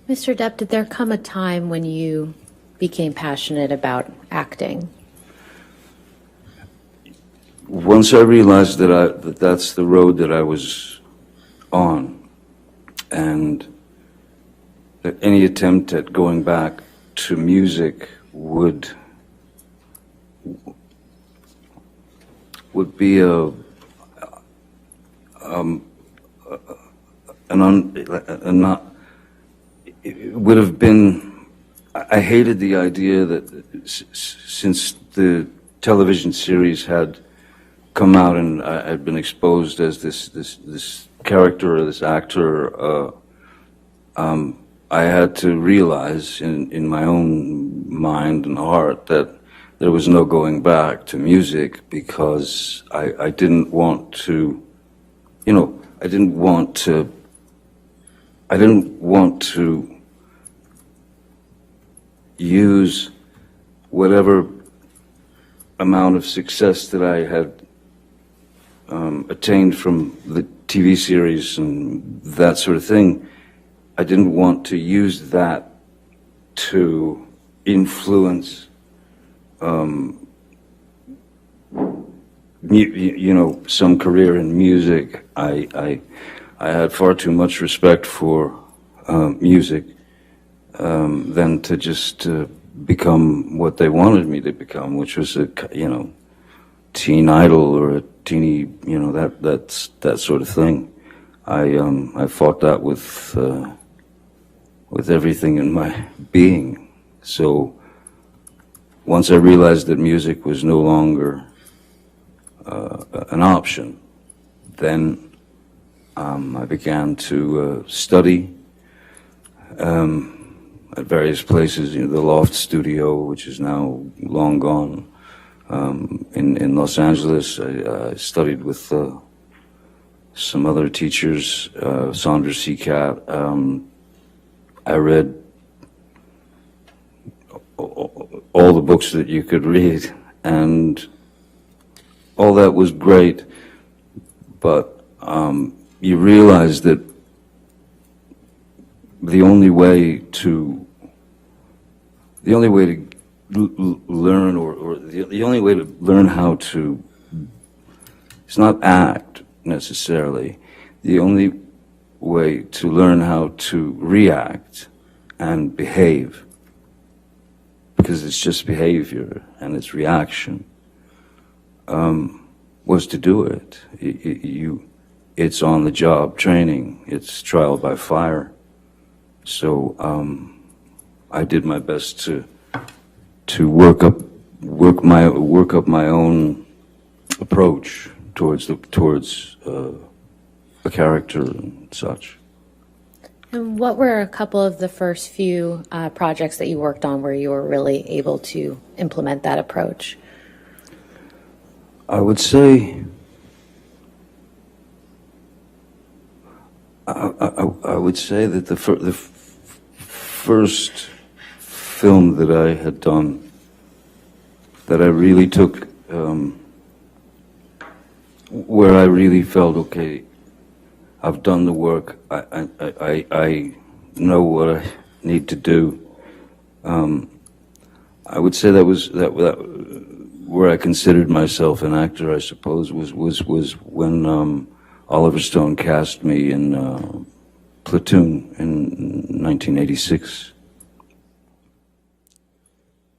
Mr. Depp, did there come a time when you became passionate about acting? Once I realized that that's the road that I was on, and that any attempt at going back to music would be it would have been. I hated the idea that since the television series had come out and I had been exposed as this character or this actor, I had to realize in my own mind and heart that there was no going back to music, because I didn't want to, I didn't want to use whatever amount of success that I had attained from the TV series and that sort of thing. I didn't want to use that to influence some career in music. I had far too much respect for music than to just become what they wanted me to become, which was a teen idol or a teeny that sort of thing. I fought that with everything in my being. So once I realized that music was no longer an option, then I began to study at various places. The Loft Studio, which is now long gone, in Los Angeles. I studied with some other teachers, Sandra Seacat. I read all the books that you could read, and all that was great, but you realize that the only way to learn, or the only way to learn how to, it's not act necessarily, the only way to learn how to react and behave, because it's just behavior and it's reaction, was to do it. It's on the job training, it's trial by fire. So I did my best to work up my own approach towards a character and such. And what were a couple of the first few projects that you worked on where you were really able to implement that approach? I would say that the first film that I had done, that I really took, where I really felt, okay, I've done the work, I know what I need to do. I would say that was where I considered myself an actor, I suppose, was when Oliver Stone cast me in Platoon in 1986.